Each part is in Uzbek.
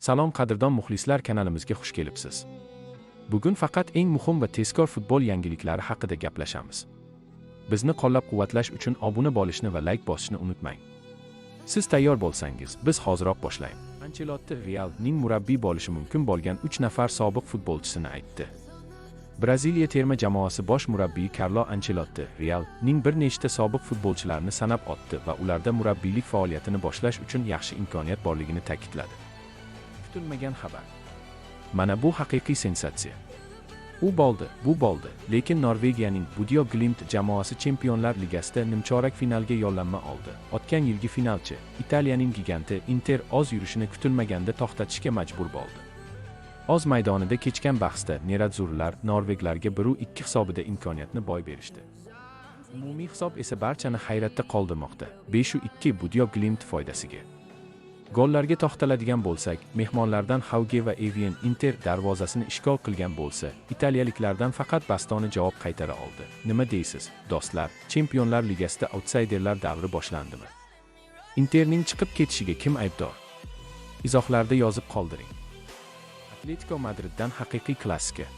Salom qadrdon muxlislar, kanalimizga xush kelibsiz. Bugun faqat eng muhim va tezkor futbol yangiliklari haqida gaplashamiz. Bizni qo'llab-quvvatlash uchun obuna bo'lishni va like bosishni unutmang. Siz tayyor bo'lsangiz, biz hoziroq boshlaymiz. Ancelotti Realning murabbiy bo'lishi mumkin bo'lgan 3 nafar sobiq futbolchisini aytdi. Braziliya terma jamoasi bosh murabbiyi Carlo Ancelotti Realning bir nechta sobiq futbolchilarini sanab o'tdi va ularda murabbiylik faoliyatini boshlash uchun yaxshi imkoniyat borligini ta'kidladi. Kutilmagan xabar. Mana bu haqiqiy sensatsiya. Bu bo'ldi, lekin Norvegiyaning Bodø Glimt jamoasi Chempionlar Ligasida nimchorak finalga yo'llanma oldi. O'tgan yilgi finalchi, Italiyaning giganti Inter o'z yurishini kutilmaganda to'xtatishga majbur bo'ldi. O'z maydonida kechgan bahsda Nerazzurlar norveglarga 1-2 hisobida imkoniyatni boy berishdi. Umumiy hisob esa barchani hayratda qoldirmoqda. 5-2 Bodø Glimt foydasiga. Gollarga to'xtaladigan bo'lsak, mehmonlardan Hauge va Evien Inter darvozasini ishg'ol qilgan bo'lsa, italiyaliklardan faqat Bastoni javob qaytara oldi. Nima deysiz, do'stlar? Chempionlar Ligasida outsiderlar davri boshlandimi? Interning chiqib ketishiga kim aybdor? Izohlarda yozib qoldiring. Atletico Madriddan haqiqiy klassika.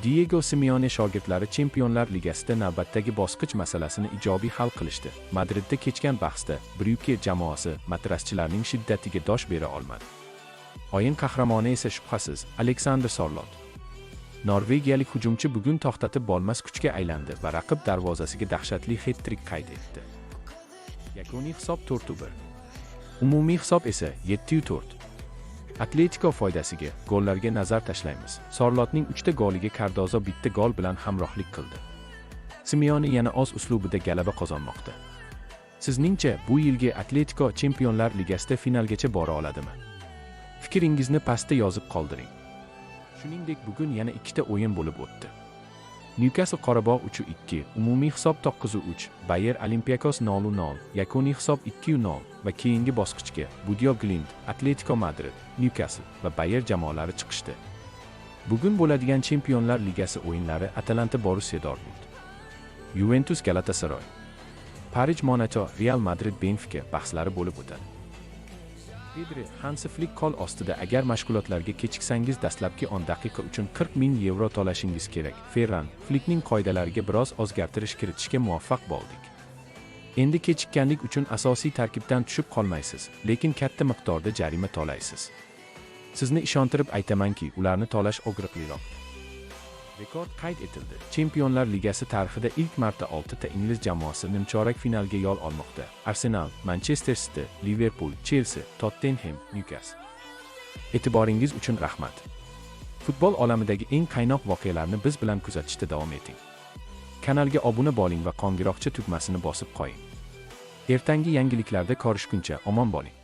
Diego Simeone shogirdlari Chempionlar Ligasida navbatdagi bosqich masalasini ijobiy hal qilishdi. Madridda kechgan bahsda Bryuke jamoasi matraschilarning shiddatiga dosh bera olmadi. O'yin qahramoni esa shubhasiz Alexander Sørloth. Norvegiyalik hujumchi bugun to'xtatib bo'lmas kuchga aylandi va raqib darvozasiga dahshatli hat-trick qayd etdi. Yakuniy hisob 4-1. Umumiy hisob esa 7-4. Atletico foydasiga gollarga nazar tashlaymiz. Sørlothning 3 ta goliga Cardozo bitta gol bilan hamrohlik qildi. Simeone yana o'z uslubida g'alaba qozonmoqda. Sizningcha bu yilgi Atletico Chempionlar Ligasida finalgacha bora oladimi? Fikringizni pastda yozib qoldiring. Shuningdek, bugun yana 2 ta o'yin bo'lib o'tdi. Newcastle Qorabog' 3-2, umumiy hisob 9-3, Bayer Olympiakos 0-0, yakuniy hisob 2-0 va keyingi bosqichga Bodø Glimt, Atletico Madrid, Newcastle va Bayer jamoalari chiqishdi. Bugun bo'ladigan Chempionlar Ligasi o'yinlari Atalanta Borussia Dortmund, Juventus Galatasaray, Parij Monaco, Real Madrid Benfica bahslari bo'lib o'tadi. Pedri, Hansi Flick qo'l ostida agar mashg'ulotlarga kechiksangiz dastlabki 10 daqiqa uchun 40 ming yevro to'lashingiz kerak. Ferran, Flickning qoidalariga biroz o'zgartirish kiritishga muvaffaq bo'ldik. Endi kechikkanlik uchun asosiy tarkibdan tushib qolmaysiz, lekin katta miqdorda jarima to'laysiz. Sizni ishontirib aytamanki, ularni to'lash og'riqliroq. Rekord qayd etildi. Chempionlar Ligasi tarixida ilk marta 6 ta ingliz jamoasi nimchorak finalga yo'l olmoqda. Arsenal, Manchester City, Liverpool, Chelsea, Tottenham, Newcastle. E'tiboringiz uchun rahmat. Futbol olamidagi eng qaynoq voqealarni biz bilan kuzatishda davom eting. Kanalga obuna bo'ling va qo'ng'iroqcha tugmasini bosib qo'ying. Ertangi yangiliklarda ko'rishguncha omon bo'ling.